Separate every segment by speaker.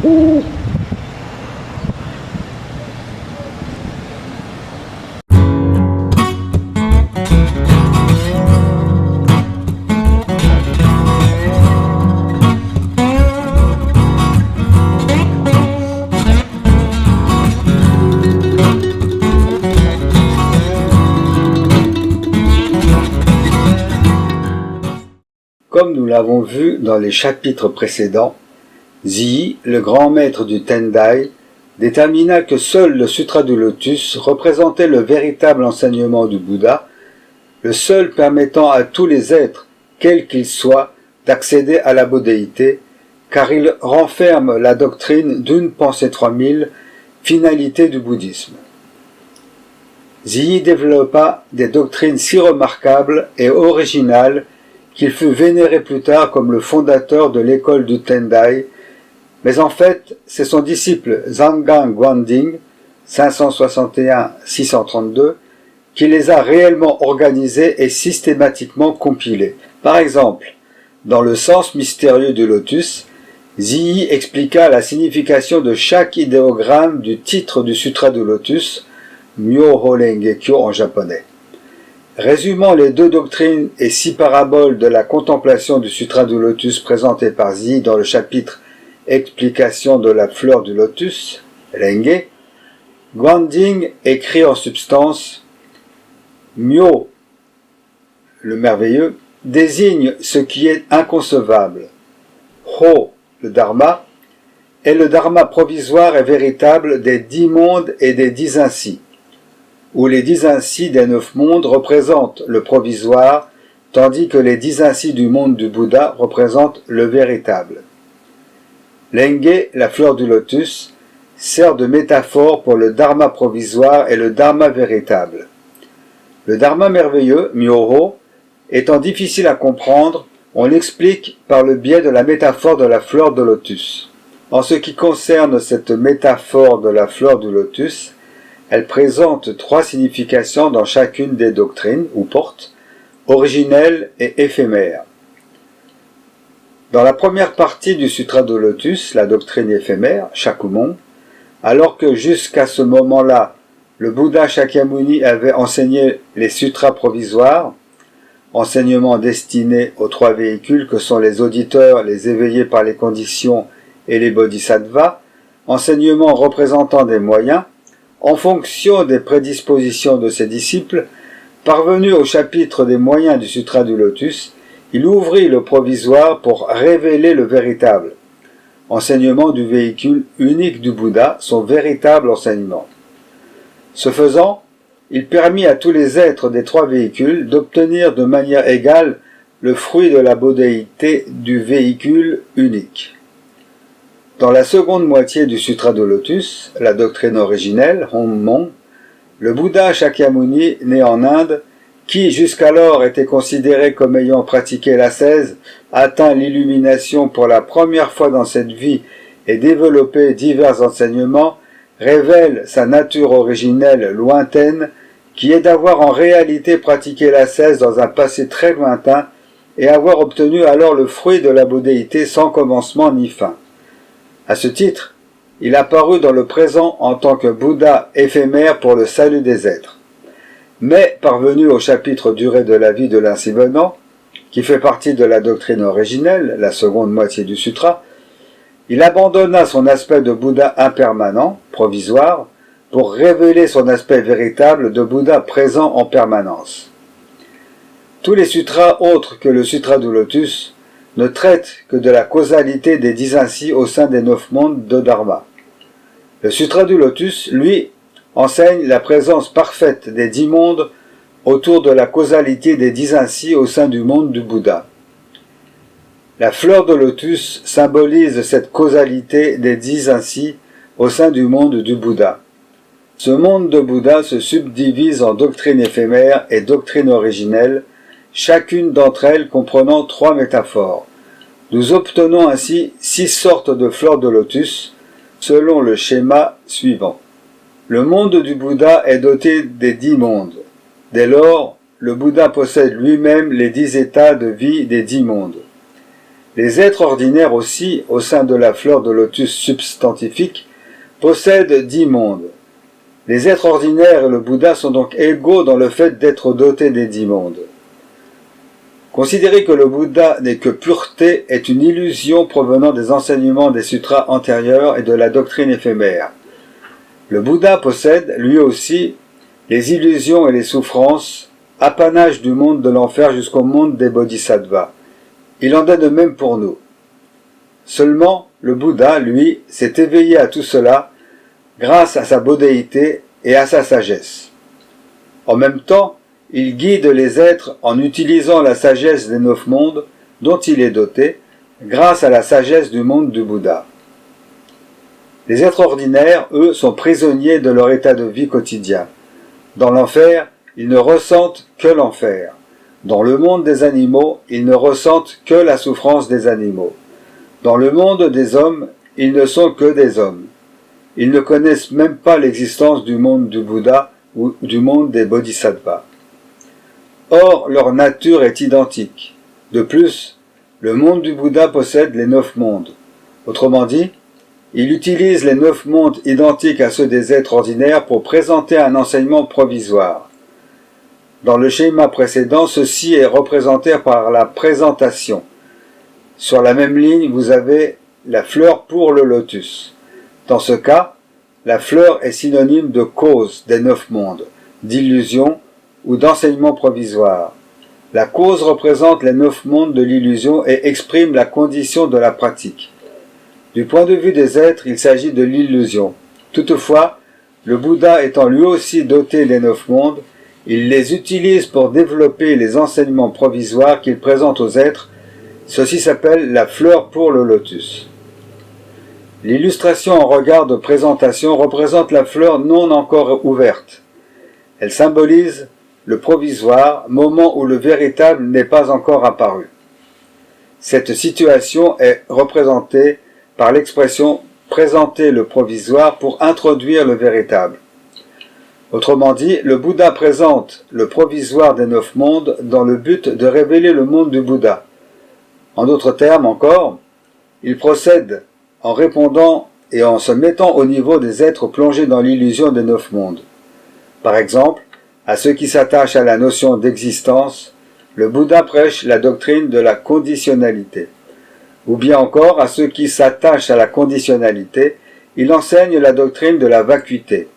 Speaker 1: Comme nous l'avons vu dans les chapitres précédents, Zhiyi, le grand maître du Tendai, détermina que seul le Sutra du Lotus représentait le véritable enseignement du Bouddha, le seul permettant à tous les êtres, quels qu'ils soient, d'accéder à la bodhéité, car il renferme la doctrine d'une pensée 3000, finalité du bouddhisme. Zhiyi développa des doctrines si remarquables et originales qu'il fut vénéré plus tard comme le fondateur de l'école du Tendai, mais en fait, c'est son disciple Zhangang Guanding, 561-632, qui les a réellement organisés et systématiquement compilés. Par exemple, dans le sens mystérieux du lotus, Zhiyi expliqua la signification de chaque idéogramme du titre du Sutra du Lotus, Myoho Renge-kyo en japonais. Résumant les deux doctrines et 6 paraboles de la contemplation du Sutra du Lotus présentées par Zhiyi dans le chapitre Explication de la fleur du lotus, Renge, Guanding écrit en substance Myo, le merveilleux, désigne ce qui est inconcevable. Ho, le dharma, est le dharma provisoire et véritable des 10 mondes et des 10 ainsi, où les 10 ainsi des 9 mondes représentent le provisoire, tandis que les 10 ainsi du monde du Bouddha représentent le véritable. Renge, la fleur du lotus, sert de métaphore pour le dharma provisoire et le dharma véritable. Le dharma merveilleux, Myoho, étant difficile à comprendre, on l'explique par le biais de la métaphore de la fleur de lotus. En ce qui concerne cette métaphore de la fleur du lotus, elle présente 3 significations dans chacune des doctrines, ou portes, originelles et éphémères. Dans la première partie du Sutra du Lotus, la doctrine éphémère, Shakyamuni, alors que jusqu'à ce moment-là, le Bouddha Shakyamuni avait enseigné les sutras provisoires, enseignements destinés aux 3 véhicules que sont les auditeurs, les éveillés par les conditions et les bodhisattvas, enseignements représentant des moyens, en fonction des prédispositions de ses disciples, parvenu au chapitre des moyens du Sutra du Lotus, il ouvrit le provisoire pour révéler le véritable, enseignement du véhicule unique du Bouddha, son véritable enseignement. Ce faisant, il permit à tous les êtres des 3 véhicules d'obtenir de manière égale le fruit de la bodhéité du véhicule unique. Dans la seconde moitié du Sutra du Lotus, la doctrine originelle, Honmon, le Bouddha Shakyamuni, né en Inde, qui jusqu'alors était considéré comme ayant pratiqué l'ascèse, atteint l'illumination pour la première fois dans cette vie et développé divers enseignements, révèle sa nature originelle lointaine, qui est d'avoir en réalité pratiqué l'ascèse dans un passé très lointain et avoir obtenu alors le fruit de la bodhéité sans commencement ni fin. À ce titre, il apparut dans le présent en tant que Bouddha éphémère pour le salut des êtres. Mais, parvenu au chapitre durée de la vie de l'ainsi venant, qui fait partie de la doctrine originelle, la seconde moitié du sutra, il abandonna son aspect de Bouddha impermanent, provisoire, pour révéler son aspect véritable de Bouddha présent en permanence. Tous les sutras autres que le Sutra du Lotus ne traitent que de la causalité des 10 ainsi au sein des 9 mondes de Dharma. Le Sutra du Lotus, lui, enseigne la présence parfaite des 10 mondes autour de la causalité des 10 ainsi au sein du monde du Bouddha. La fleur de lotus symbolise cette causalité des 10 ainsi au sein du monde du Bouddha. Ce monde de Bouddha se subdivise en doctrines éphémères et doctrines originelles, chacune d'entre elles comprenant 3 métaphores. Nous obtenons ainsi 6 sortes de fleurs de lotus, selon le schéma suivant. Le monde du Bouddha est doté des 10 mondes. Dès lors, le Bouddha possède lui-même les 10 états de vie des 10 mondes. Les êtres ordinaires aussi, au sein de la fleur de lotus substantifique, possèdent 10 mondes. Les êtres ordinaires et le Bouddha sont donc égaux dans le fait d'être dotés des 10 mondes. Considérer que le Bouddha n'est que pureté est une illusion provenant des enseignements des sutras antérieurs et de la doctrine éphémère. Le Bouddha possède, lui aussi, les illusions et les souffrances, apanage du monde de l'enfer jusqu'au monde des bodhisattvas. Il en est de même pour nous. Seulement, le Bouddha, lui, s'est éveillé à tout cela grâce à sa bodhéité et à sa sagesse. En même temps, il guide les êtres en utilisant la sagesse des 9 mondes dont il est doté, grâce à la sagesse du monde du Bouddha. Les êtres ordinaires, eux, sont prisonniers de leur état de vie quotidien. Dans l'enfer, ils ne ressentent que l'enfer. Dans le monde des animaux, ils ne ressentent que la souffrance des animaux. Dans le monde des hommes, ils ne sont que des hommes. Ils ne connaissent même pas l'existence du monde du Bouddha ou du monde des bodhisattvas. Or, leur nature est identique. De plus, le monde du Bouddha possède les 9 mondes. Autrement dit, il utilise les 9 mondes identiques à ceux des êtres ordinaires pour présenter un enseignement provisoire. Dans le schéma précédent, ceci est représenté par la présentation. Sur la même ligne, vous avez la fleur pour le lotus. Dans ce cas, la fleur est synonyme de cause des 9 mondes, d'illusion ou d'enseignement provisoire. La cause représente les 9 mondes de l'illusion et exprime la condition de la pratique. Du point de vue des êtres, il s'agit de l'illusion. Toutefois, le Bouddha étant lui aussi doté des 9 mondes, il les utilise pour développer les enseignements provisoires qu'il présente aux êtres. Ceci s'appelle la fleur pour le lotus. L'illustration en regard de présentation représente la fleur non encore ouverte. Elle symbolise le provisoire, moment où le véritable n'est pas encore apparu. Cette situation est représentée par l'expression « présenter le provisoire pour introduire le véritable ». Autrement dit, le Bouddha présente le provisoire des 9 mondes dans le but de révéler le monde du Bouddha. En d'autres termes encore, il procède en répondant et en se mettant au niveau des êtres plongés dans l'illusion des 9 mondes. Par exemple, à ceux qui s'attachent à la notion d'existence, le Bouddha prêche la doctrine de la conditionnalité. Ou bien encore, à ceux qui s'attachent à la conditionnalité, il enseigne la doctrine de la vacuité.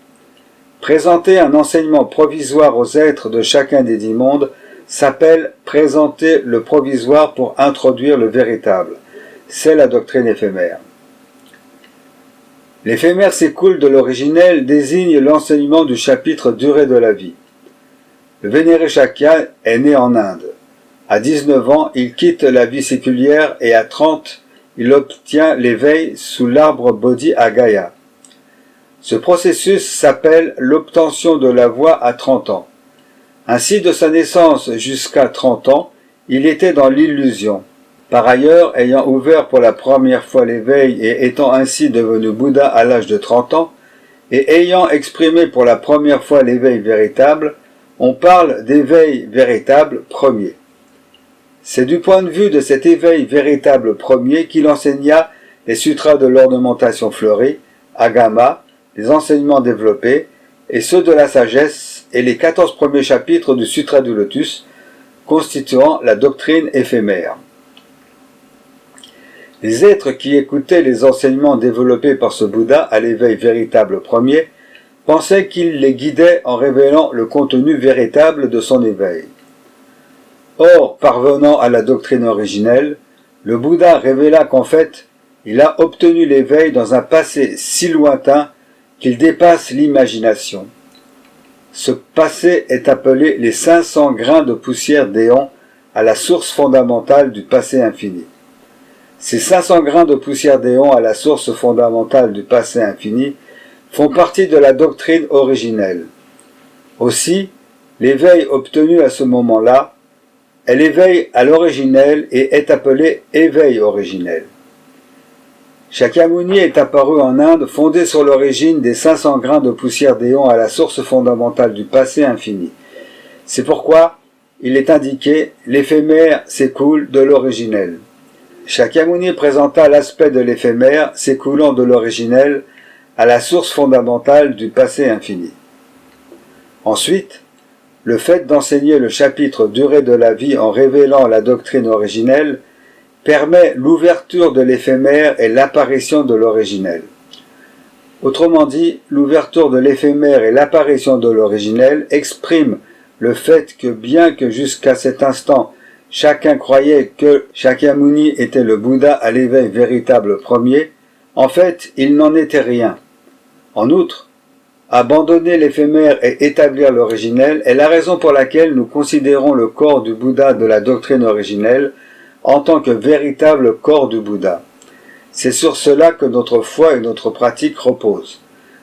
Speaker 1: Présenter un enseignement provisoire aux êtres de chacun des 10 mondes s'appelle présenter le provisoire pour introduire le véritable. C'est la doctrine éphémère. L'éphémère s'écoule de l'originel désigne l'enseignement du chapitre durée de la vie. Le vénéré Shakya est né en Inde. À 19 ans, il quitte la vie séculière et à 30, il obtient l'éveil sous l'arbre Bodhi à Gaya. Ce processus s'appelle l'obtention de la voie à 30 ans. Ainsi, de sa naissance jusqu'à 30 ans, il était dans l'illusion. Par ailleurs, ayant ouvert pour la première fois l'éveil et étant ainsi devenu Bouddha à l'âge de 30 ans, et ayant exprimé pour la première fois l'éveil véritable, on parle d'éveil véritable premier. C'est du point de vue de cet éveil véritable premier qu'il enseigna les sutras de l'ornementation fleurie, Agama, les enseignements développés, et ceux de la sagesse, et les 14 premiers chapitres du Sutra du Lotus, constituant la doctrine éphémère. Les êtres qui écoutaient les enseignements développés par ce Bouddha à l'éveil véritable premier pensaient qu'il les guidait en révélant le contenu véritable de son éveil. Or, parvenant à la doctrine originelle, le Bouddha révéla qu'en fait, il a obtenu l'éveil dans un passé si lointain qu'il dépasse l'imagination. Ce passé est appelé les 500 grains de poussière d'éon à la source fondamentale du passé infini. Ces 500 grains de poussière d'éon à la source fondamentale du passé infini font partie de la doctrine originelle. Aussi, l'éveil obtenu à ce moment-là est l'éveil à l'originel et est appelé éveil originel. Shakyamuni est apparu en Inde fondé sur l'origine des 500 grains de poussière d'éon à la source fondamentale du passé infini. C'est pourquoi il est indiqué « l'éphémère s'écoule de l'originel ». Shakyamuni présenta l'aspect de l'éphémère s'écoulant de l'originel à la source fondamentale du passé infini. Ensuite, le fait d'enseigner le chapitre durée de la vie en révélant la doctrine originelle permet l'ouverture de l'éphémère et l'apparition de l'originel. Autrement dit, l'ouverture de l'éphémère et l'apparition de l'originel expriment le fait que bien que jusqu'à cet instant, chacun croyait que Shakyamuni était le Bouddha à l'éveil véritable premier, en fait, il n'en était rien. En outre, abandonner l'éphémère et établir l'originel est la raison pour laquelle nous considérons le corps du Bouddha de la doctrine originelle en tant que véritable corps du Bouddha. C'est sur cela que notre foi et notre pratique reposent.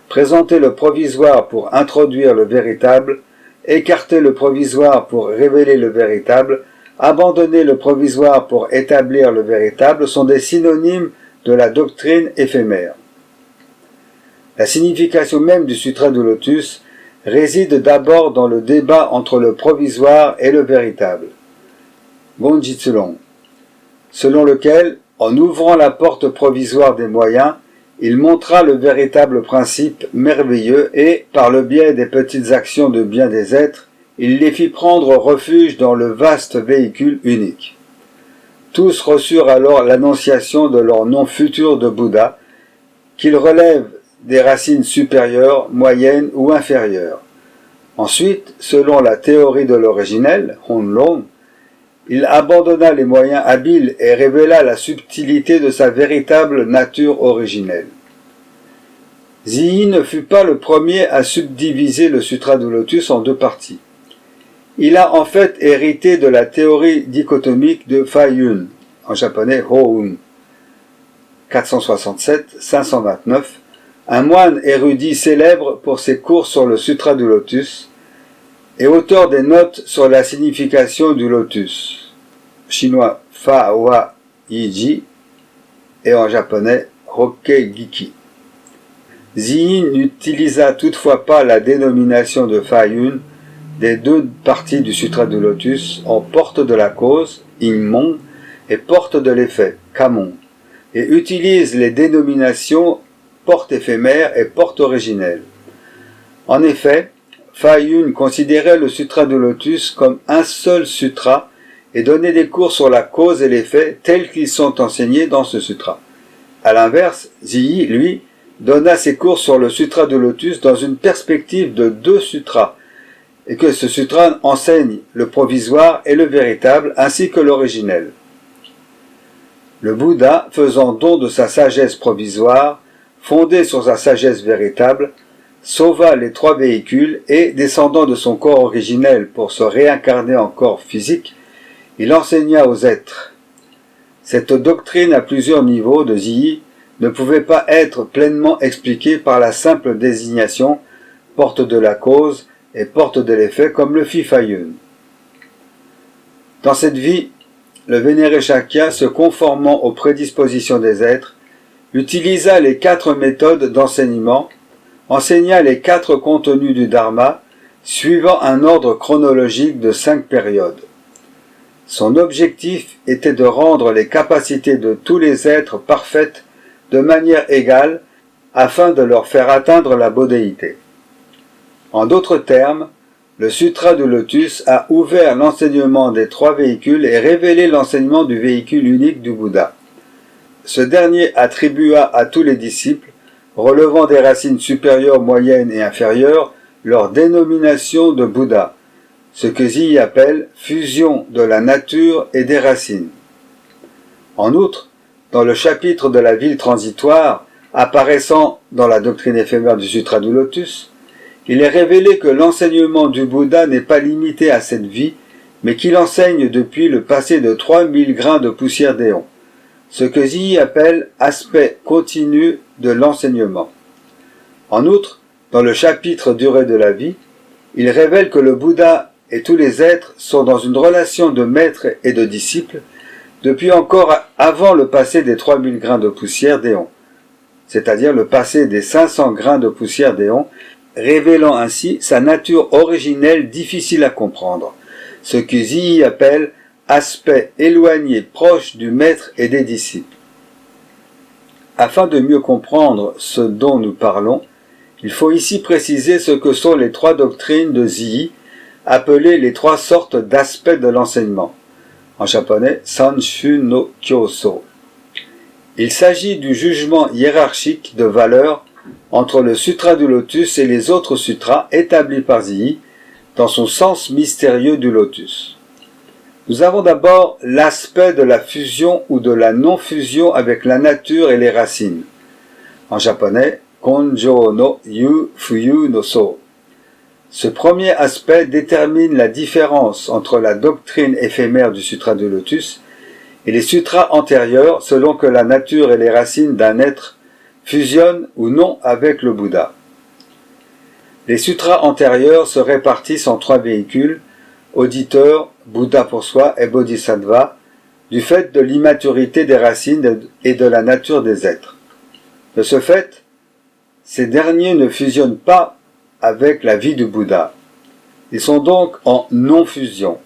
Speaker 1: Présenter le provisoire pour introduire le véritable, écarter le provisoire pour révéler le véritable, abandonner le provisoire pour établir le véritable sont des synonymes de la doctrine éphémère. La signification même du Sutra du Lotus réside d'abord dans le débat entre le provisoire et le véritable. Gonjitsulong, selon lequel, en ouvrant la porte provisoire des moyens, il montra le véritable principe merveilleux et, par le biais des petites actions de bien des êtres, il les fit prendre refuge dans le vaste véhicule unique. Tous reçurent alors l'annonciation de leur nom futur de Bouddha, qu'ils relèvent des racines supérieures, moyennes ou inférieures. Ensuite, selon la théorie de l'originel, Honlong, il abandonna les moyens habiles et révéla la subtilité de sa véritable nature originelle. Ziyi ne fut pas le premier à subdiviser le Sutra du Lotus en deux parties. Il a en fait hérité de la théorie dichotomique de Faiyun, en japonais Houn, 467-529, un moine érudit célèbre pour ses cours sur le Sutra du Lotus et auteur des notes sur la signification du lotus, chinois Fa Wa Yiji et en japonais Rokkei-giki. Ziyi n'utilisa toutefois pas la dénomination de Faiyun des deux parties du Sutra du Lotus en porte de la cause, Inmon, et porte de l'effet, Kamon, et utilise les dénominations porte éphémère et porte originelle. En effet, Faiyun considérait le Sutra du Lotus comme un seul sutra et donnait des cours sur la cause et l'effet tels qu'ils sont enseignés dans ce sutra. À l'inverse, Ziyi, lui, donna ses cours sur le Sutra du Lotus dans une perspective de deux sutras, et que ce sutra enseigne le provisoire et le véritable ainsi que l'originel. Le Bouddha, faisant don de sa sagesse provisoire, fondée sur sa sagesse véritable, sauva les trois véhicules et, descendant de son corps originel pour se réincarner en corps physique, il enseigna aux êtres. Cette doctrine à plusieurs niveaux de Ziyi ne pouvait pas être pleinement expliquée par la simple désignation porte de la cause et porte de l'effet comme le fit Faiyun. Dans cette vie, le vénéré Shakya, se conformant aux prédispositions des êtres, utilisa les 4 méthodes d'enseignement, enseigna les 4 contenus du Dharma, suivant un ordre chronologique de 5 périodes. Son objectif était de rendre les capacités de tous les êtres parfaites de manière égale, afin de leur faire atteindre la bodhéité. En d'autres termes, le Sutra du Lotus a ouvert l'enseignement des 3 véhicules et révélé l'enseignement du véhicule unique du Bouddha. Ce dernier attribua à tous les disciples, relevant des racines supérieures, moyennes et inférieures, leur dénomination de Bouddha, ce que Ziyi appelle fusion de la nature et des racines. En outre, dans le chapitre de la ville transitoire, apparaissant dans la doctrine éphémère du Sutra du Lotus, il est révélé que l'enseignement du Bouddha n'est pas limité à cette vie, mais qu'il enseigne depuis le passé de 3000 grains de poussière d'éon, ce que Ziyi appelle aspect continu de l'enseignement. En outre, dans le chapitre durée de la vie, il révèle que le Bouddha et tous les êtres sont dans une relation de maître et de disciple depuis encore avant le passé des 3000 grains de poussière d'éon, c'est-à-dire le passé des 500 grains de poussière d'éon, révélant ainsi sa nature originelle difficile à comprendre, ce que Ziyi appelle aspect éloigné proche du maître et des disciples. Afin de mieux comprendre ce dont nous parlons, il faut ici préciser ce que sont les trois doctrines de Zii, appelées les trois sortes d'aspects de l'enseignement. En japonais, Sanshu no Kyoso. Il s'agit du jugement hiérarchique de valeur entre le Sutra du Lotus et les autres sutras établis par Zii dans son sens mystérieux du Lotus. Nous avons d'abord l'aspect de la fusion ou de la non-fusion avec la nature et les racines. En japonais, Konjo no Yu Fuyu no So. Ce premier aspect détermine la différence entre la doctrine éphémère du Sutra du Lotus et les sutras antérieurs selon que la nature et les racines d'un être fusionnent ou non avec le Bouddha. Les sutras antérieurs se répartissent en trois véhicules, auditeur, Bouddha pour soi et Bodhisattva, du fait de l'immaturité des racines et de la nature des êtres. De ce fait, ces derniers ne fusionnent pas avec la vie du Bouddha. Ils sont donc en non-fusion.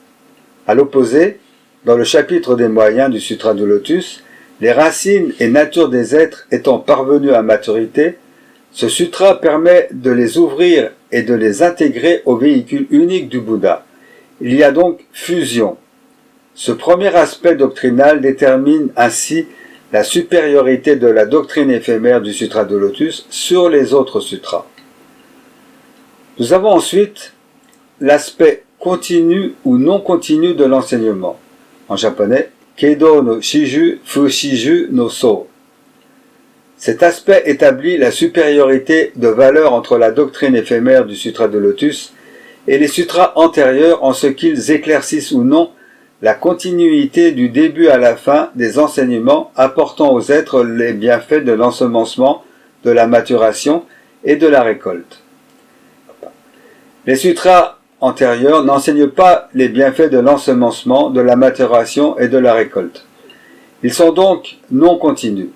Speaker 1: À l'opposé, dans le chapitre des moyens du Sutra du Lotus, les racines et nature des êtres étant parvenus à maturité, ce sutra permet de les ouvrir et de les intégrer au véhicule unique du Bouddha. Il y a donc fusion. Ce premier aspect doctrinal détermine ainsi la supériorité de la doctrine éphémère du Sutra du Lotus sur les autres sutras. Nous avons ensuite l'aspect continu ou non continu de l'enseignement. En japonais, Kedo no Shiju Fushiju no So. Cet aspect établit la supériorité de valeur entre la doctrine éphémère du Sutra de Lotus et les sutras antérieurs en ce qu'ils éclaircissent ou non la continuité du début à la fin des enseignements apportant aux êtres les bienfaits de l'ensemencement, de la maturation et de la récolte. Les sutras antérieurs n'enseignent pas les bienfaits de l'ensemencement, de la maturation et de la récolte. Ils sont donc non continus.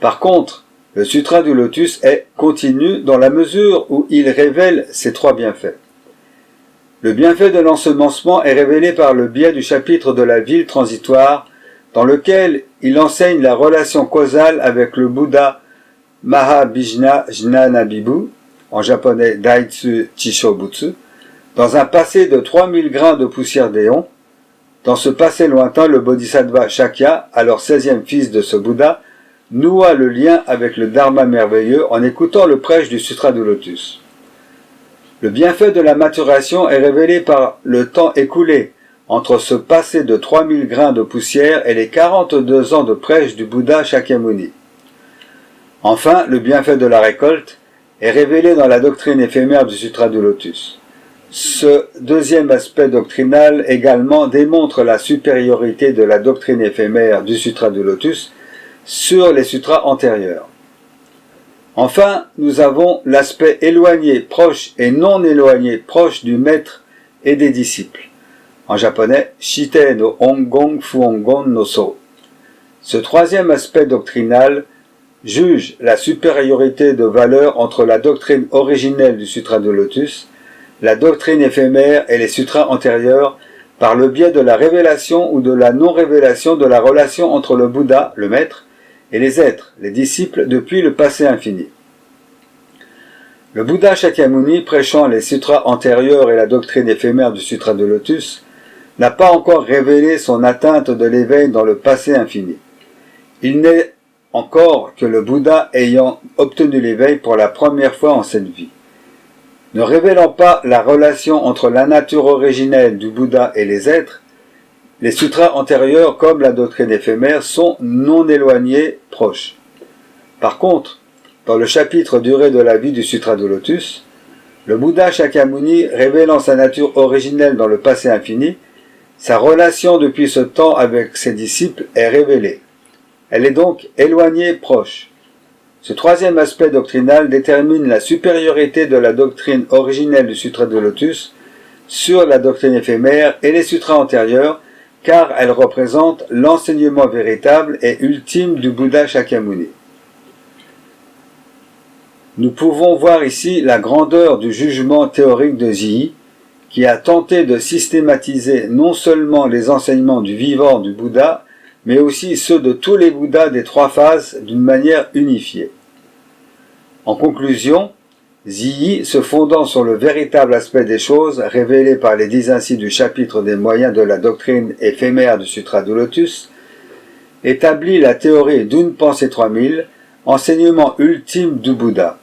Speaker 1: Par contre, le Sutra du Lotus est continu dans la mesure où il révèle ces trois bienfaits. Le bienfait de l'ensemencement est révélé par le biais du chapitre de la ville transitoire, dans lequel il enseigne la relation causale avec le Bouddha Mahabhijna Jnanabibhu, en japonais Daitsu Chishobutsu, dans un passé de 3000 grains de poussière d'éon. Dans ce passé lointain, le Bodhisattva Shakya, alors 16e fils de ce Bouddha, noua le lien avec le Dharma merveilleux en écoutant le prêche du Sutra du Lotus. Le bienfait de la maturation est révélé par le temps écoulé entre ce passé de 3000 grains de poussière et les 42 ans de prêche du Bouddha Shakyamuni. Enfin, le bienfait de la récolte est révélé dans la doctrine éphémère du Sutra du Lotus. Ce deuxième aspect doctrinal également démontre la supériorité de la doctrine éphémère du Sutra du Lotus sur les sutras antérieurs. Enfin, nous avons l'aspect éloigné, proche et non éloigné, proche du maître et des disciples. En japonais, Shite no Ongon Fuongon no So. Ce troisième aspect doctrinal juge la supériorité de valeur entre la doctrine originelle du Sutra du Lotus, la doctrine éphémère et les sutras antérieurs par le biais de la révélation ou de la non-révélation de la relation entre le Bouddha, le maître, et les êtres, les disciples, depuis le passé infini. Le Bouddha Shakyamuni, prêchant les sutras antérieurs et la doctrine éphémère du Sutra de Lotus, n'a pas encore révélé son atteinte de l'éveil dans le passé infini. Il n'est encore que le Bouddha ayant obtenu l'éveil pour la première fois en cette vie. Ne révélant pas la relation entre la nature originelle du Bouddha et les êtres, les sutras antérieurs, comme la doctrine éphémère, sont non éloignés, proches. Par contre, dans le chapitre durée de la vie du Sutra de Lotus, le Bouddha Shakyamuni, révélant sa nature originelle dans le passé infini, sa relation depuis ce temps avec ses disciples est révélée. Elle est donc éloignée, proche. Ce troisième aspect doctrinal détermine la supériorité de la doctrine originelle du Sutra de Lotus sur la doctrine éphémère et les sutras antérieurs, car elle représente l'enseignement véritable et ultime du Bouddha Shakyamuni. Nous pouvons voir ici la grandeur du jugement théorique de Zii, qui a tenté de systématiser non seulement les enseignements du vivant du Bouddha, mais aussi ceux de tous les Bouddhas des trois phases d'une manière unifiée. En conclusion, Zhiyi, se fondant sur le véritable aspect des choses révélé par les 10 ainsi du chapitre des moyens de la doctrine éphémère du Sutra du Lotus, établit la théorie d'une pensée 3000, enseignement ultime du Bouddha.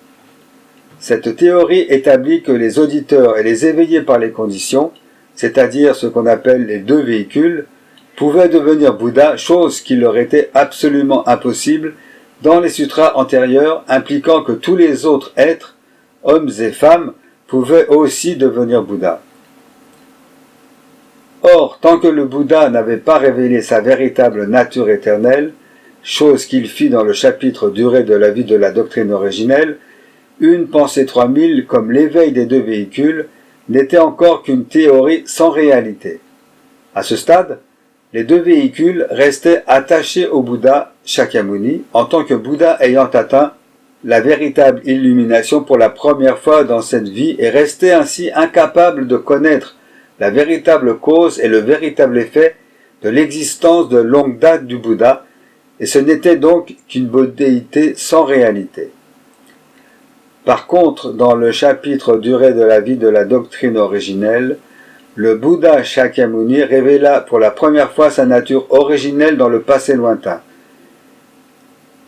Speaker 1: Cette théorie établit que les auditeurs et les éveillés par les conditions, c'est-à-dire ce qu'on appelle les deux véhicules, pouvaient devenir Bouddha, chose qui leur était absolument impossible dans les sutras antérieurs impliquant que tous les autres êtres, hommes et femmes, pouvaient aussi devenir Bouddha. Or, tant que le Bouddha n'avait pas révélé sa véritable nature éternelle, chose qu'il fit dans le chapitre durée de la vie de la doctrine originelle, une pensée 3000 comme l'éveil des deux véhicules n'était encore qu'une théorie sans réalité. À ce stade, les deux véhicules restaient attachés au Bouddha Shakyamuni en tant que Bouddha ayant atteint la véritable illumination pour la première fois dans cette vie et restaient ainsi incapables de connaître la véritable cause et le véritable effet de l'existence de longue date du Bouddha, et ce n'était donc qu'une bodhéité sans réalité. Par contre, dans le chapitre durée de la vie de la doctrine originelle, le Bouddha Shakyamuni révéla pour la première fois sa nature originelle dans le passé lointain.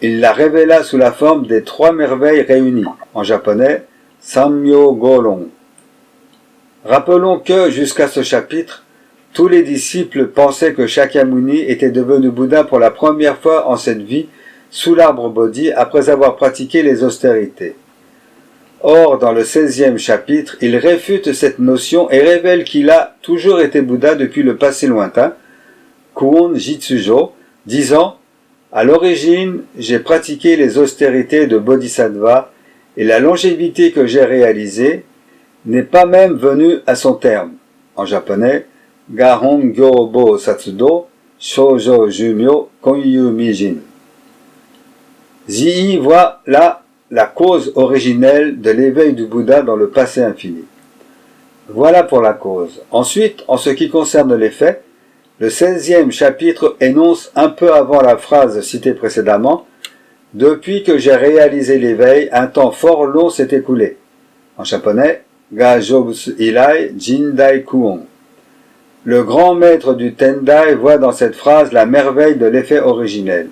Speaker 1: Il la révéla sous la forme des trois merveilles réunies, en japonais, Sammyo Golon. Rappelons que, jusqu'à ce chapitre, tous les disciples pensaient que Shakyamuni était devenu Bouddha pour la première fois en cette vie, sous l'arbre Bodhi, après avoir pratiqué les austérités. Or, dans le 16e chapitre, il réfute cette notion et révèle qu'il a toujours été Bouddha depuis le passé lointain, Kuon Jitsujo, disant « À l'origine, j'ai pratiqué les austérités de Bodhisattva et la longévité que j'ai réalisée n'est pas même venue à son terme. » En japonais, Gahon Gyobo Satsudo, Shoujo Jumyo Konyu Mijin. Zhiyi voit là la cause originelle de l'éveil du Bouddha dans le passé infini. Voilà pour la cause. Ensuite, en ce qui concerne les faits, le 16e chapitre énonce un peu avant la phrase citée précédemment « Depuis que j'ai réalisé l'éveil, un temps fort long s'est écoulé ». En japonais, Ga Jobutsu Ilai Jindai Kuon. Le grand maître du Tendai voit dans cette phrase la merveille de l'effet originel.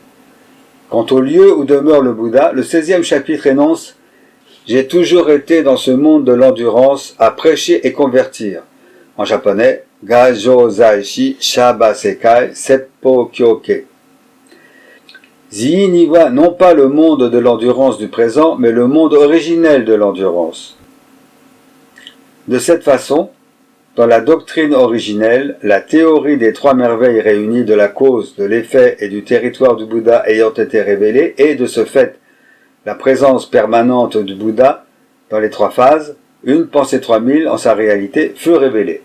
Speaker 1: Quant au lieu où demeure le Bouddha, le 16e chapitre énonce « J'ai toujours été dans ce monde de l'endurance à prêcher et convertir ». En japonais, Gajo Zaishi Shaba Sekai Seppo Kyoke. Zhiyi n'y voit non pas le monde de l'endurance du présent, mais le monde originel de l'endurance. De cette façon, dans la doctrine originelle, la théorie des trois merveilles réunies de la cause, de l'effet et du territoire du Bouddha ayant été révélée, et de ce fait, la présence permanente du Bouddha dans les trois phases, une pensée 3000 en sa réalité fut révélée.